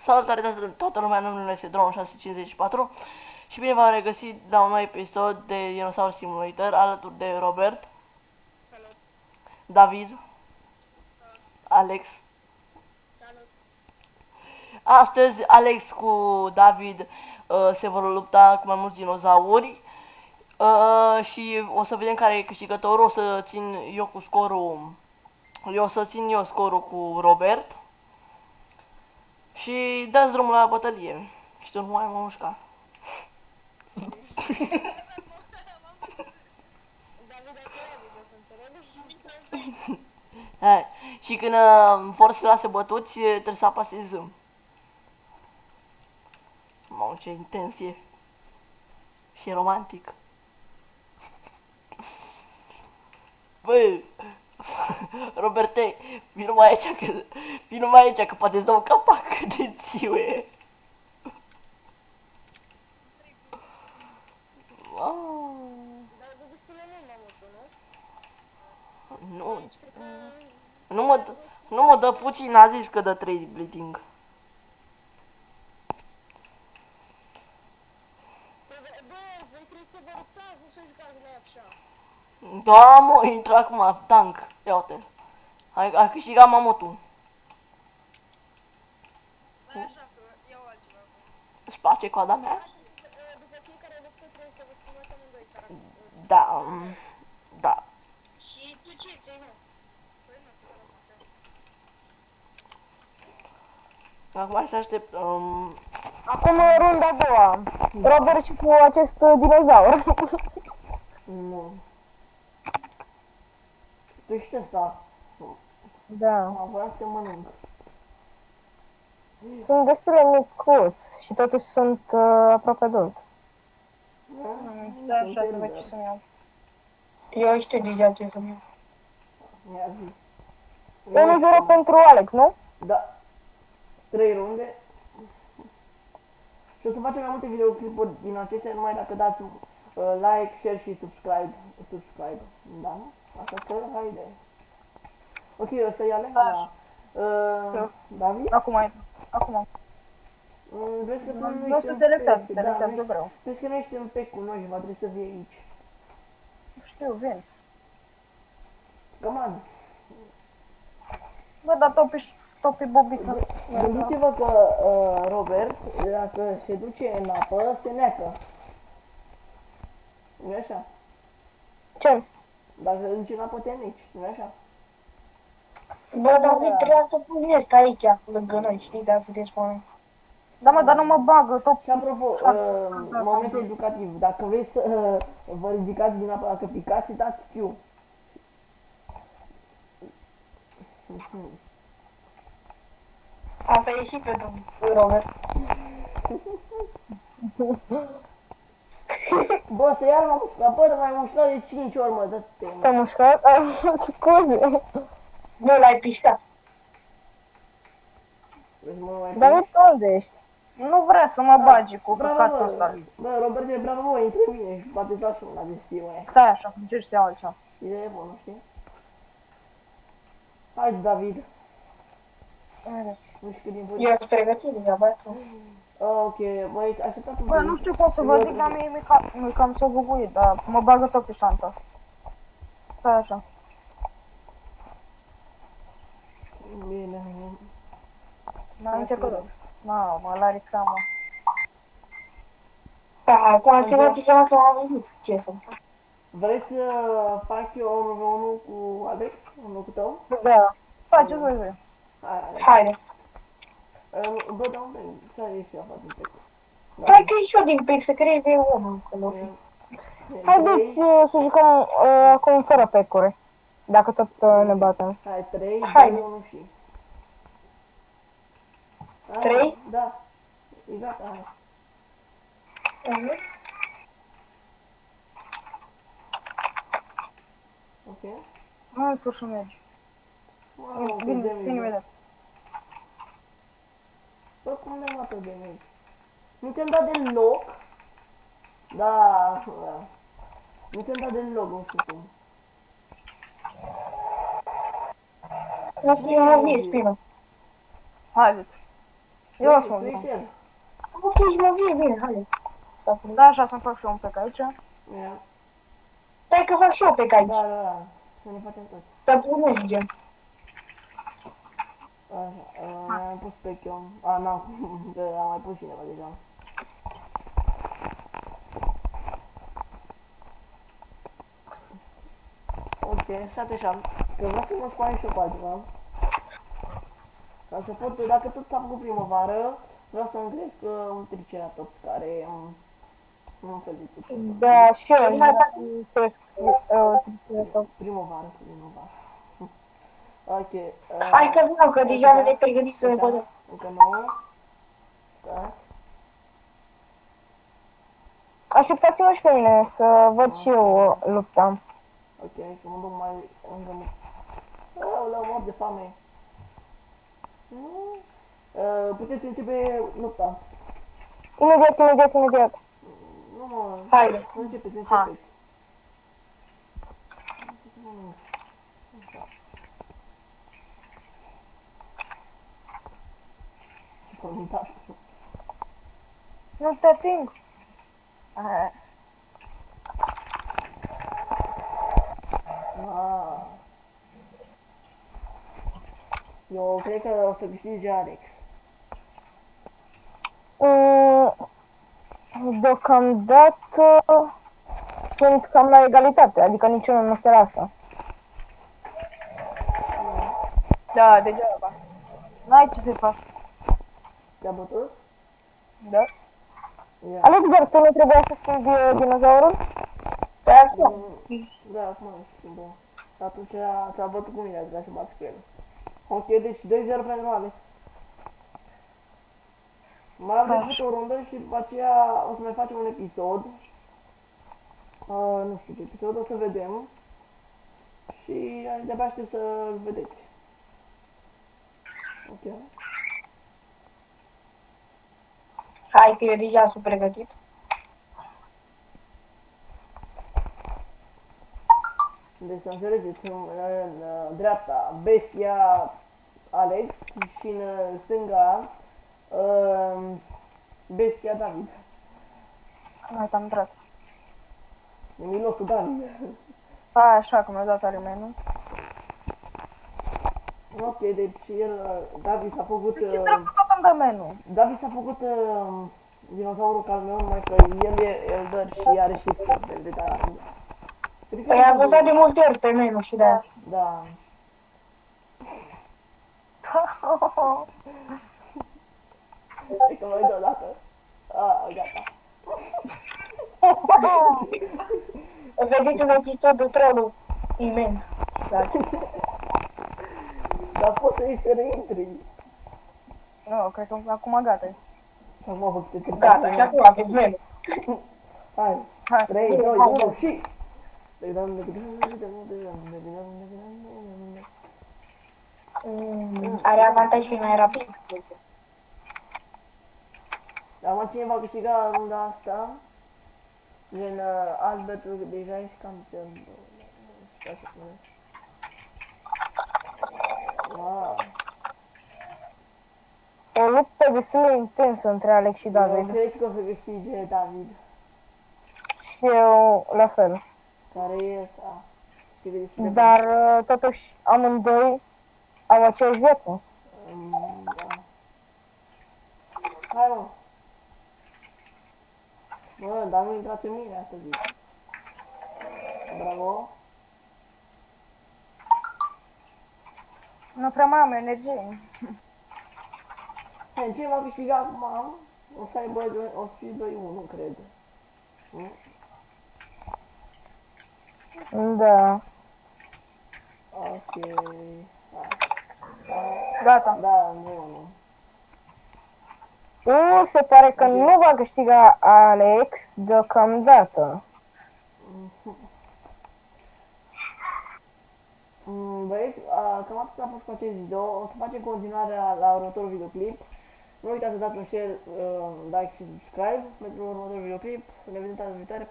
Salutare toată lumea, numele este Drone654 și bine v-am regăsit la un nou episod de Dinosaur Simulator alături de Robert, Salut! David, Salut! Alex. Salut! Astăzi Alex cu David se vor lupta cu mai mulți dinozauri și o să vedem care e câștigătorul. O să țin eu cu scorul, eu o să țin eu scorul cu Robert și dați drumul la bătălie. Și tu nu mai mă mușca. David a cerat deja să înțeleg. Hai. Și când vor să lase bătuți, trebuie să apase Z. Mamă, ce intens e. Și romantic. Bă, Roberte, vino mai aici că, vino mai aici că poate îți dau un capac de țiue. Wow. Dar de destul de mult mamutul, nu? Nu, Deci cred că... nu mă dă puțin, a zis că dă 3 bleeding. Bă, voi trebuie să vă luptați, nu să jucați la ea așa. Da, mă, intră acum, tank. Ia uite. Ai câștigat mamutul. Stai așa că iau altceva. Îți place coada mea? După fiecare luptă trebuie să vă schimbați amândoi caracterul. Da, da. Și tu ce ți-ai, mă? Păi nu știu, nu asta. Acum hai să aștept. Acum runda a doua. Robert și cu acest dinozaur. Nu. Tu ești ăsta. Da. Am vrea să te mănânc. Sunt destul de micuți și totuși sunt aproape adult. Stai așa să văd ce să-mi iau. Eu știu deja ce să-mi iau. Mi-a zis. 1-0 pentru Alex, nu? Da. 3 runde. Și o să facem mai multe videoclipuri din acestea numai dacă dați like, share și subscribe. Da, nu? Așa că, haide. Ok, ăsta e Alex? Da. Da. David? Acum. Vezi că tu nu Nu ești să în selectați, pack, selectați da, eu vreau. vezi că nu ești în pack cu noi și va trebui să vii aici. Nu știu, vin. Come on. Bă, dar topi bobița. Gândiți-vă că Robert, dacă se duce în apă, se neacă. Nu-i așa? Ce? Dacă se duce în apă, te neci. Nu-i așa? Bă, David, trebuia să pun ăsta aici, lângă noi, știi, ca să te spun. Da, mă, dar nu mă bagă, top. Și apropo, moment educativ. Dacă vrei să vă ridicați din apă, dacă picați, dați Q. Asta e și pentru Robert. Bă, ăsta iar m-a mușcat. Bă, dar m-ai mușcat de 5 ori, mă, dă-te, mă. Te-ai mușcat? Scuze. Nu l-ai pișcat. Vezi, mă, mai David, tu unde ești? Nu vrea să mă bagi cu căcatul Bravo, ăsta. bă, Robert, bravo, mă, intră în mine și poate îți dau și una de stie, mă. Stai așa, încerci să iau altceva. Idee bună, știi? Hai, David. Nu știu cât din voi. Eu sunt pregătit deja, băiatul. Ok, băi, așteptați un pic. Bă, nu știu cum să vă zic, dar mie mi cam s-a bubuit, dar mă bagă tot pe șantă. Stai așa. Bine. Înainte că tot. Mamă, la reclamă. Da, acum ați luat ceva că am văzut ce să fac. Vreți să fac eu 1v1 cu Alex, în locul tău? Da. Faceți voi voi. Hai. Haide. Bă, da un pic, să ieși eu, fac un pic. Hai că e și eu din pic să creeze omul, că nu fi. Haideți să jucăm acum fără pecure. Dacă tot ne batem. Hai, 3, Hai. 2, 1 și... Hai, 3? Da. E gata, hai. Ok? Hai, în sfârșit mergi. Wow, cât Vin de mic. imediat. Bă, cum ne-am atât de mici? Nu ți-am dat deloc? Da, da. Nu ți-am dat deloc, nu știu cum. Eu am zis prima. Haideți. Eu las mă Tu ești vin. el. Ok, mă vie bine, hai. Da, așa să-mi fac și eu un plec aici. Ia. Stai că fac și eu pe Da, aici. da. Să ne facem toți. Dar puneți gen. Așa, am pus pe Chiom. A, n-am, că am mai pus cineva deja. Ok, stai așa, că vreau să mă spun și eu cu altceva. Ca să pot, dacă tot s-a făcut primăvară, vreau să-mi cresc un triceratops care un fel de triceratops. Da, și eu mai cresc triceratops. Primăvară, spre primăvară. Ok. Hai că vreau, că deja ne pregătit să ne Așa, băgăm. încă 9. Stați. Așteptați-mă și pe mine să văd și eu lupta. Ok, că mă duc mai lângă mă. Aoleu, mor de foame. Nu. Puteți începe lupta. Imediat. Nu mă, Haide. nu începeți, Ha. începeți. Ce formitat. Nu te ating. Aha. Ah. Eu cred că o să câștige Alex. Deocamdată sunt cam la egalitate, adică niciunul nu se lasă. Da, degeaba. N-ai ce să-i faci. Te-a bătut? Da? Ia. Alex, dar tu nu trebuia să schimbi dinozaurul? Da, acum. Da, acum nu schimbă. Atunci ți-a bătut cu mine, trebuia să bați cu el. Ok, deci 2-0 pentru Alex. Mai am de făcut o rundă și după aceea o să mai facem un episod. Nu știu ce episod, o să vedem. Și de-abia aștept să-l vedeți. Ok. Hai că eu deja sunt pregătit. Deci să înțelegeți, în dreapta bestia Alex și în stânga bestia David. Mai te-am intrat. În mijlocul David. A, așa, că mi-a dat alimentul. Ok, deci el, David s-a făcut... Ce dracu tot am menu? David s-a făcut dinozaurul ca al meu, numai că el e elder și are și stăpel de David. Păi am văzut de multe ori pe menu și de-aia. Da. E că mai dă o dată. Gata. Vedeți în episodul Tronul. Imens. Da. Dar poți să ieși să reintri. Nu, cred că acum gata. Și acum vă câte Gata, și acum aveți menu. Hai. Hai. 3, 2, 1 și... Are avantaj fi mai rapid. Acum cine va câștiga runda asta? Gen Albert, deja ești campion. Stai să spune. Wow. O luptă destul de intensă între Alex și Eu David. cred că o să câștige David. Și eu la fel. Care e ăsta? Știi că e destul de Dar totuși amândoi au aceeași viață. Da. Hai mă. Bă, dar nu intrați în mine, asta zic. Bravo. Nu prea mai am energie. Hai, ce va câștiga acum? O să aibă, o să fie 2-1, cred. Nu? Da. Ok. Gata. Da, nu. Se pare că nu va câștiga Alex deocamdată. Băieți, cam atât a fost cu acest video. O să facem continuarea la următorul videoclip. Nu uitați să dați un share, like și subscribe pentru următorul videoclip. Ne vedem data viitoare, pa!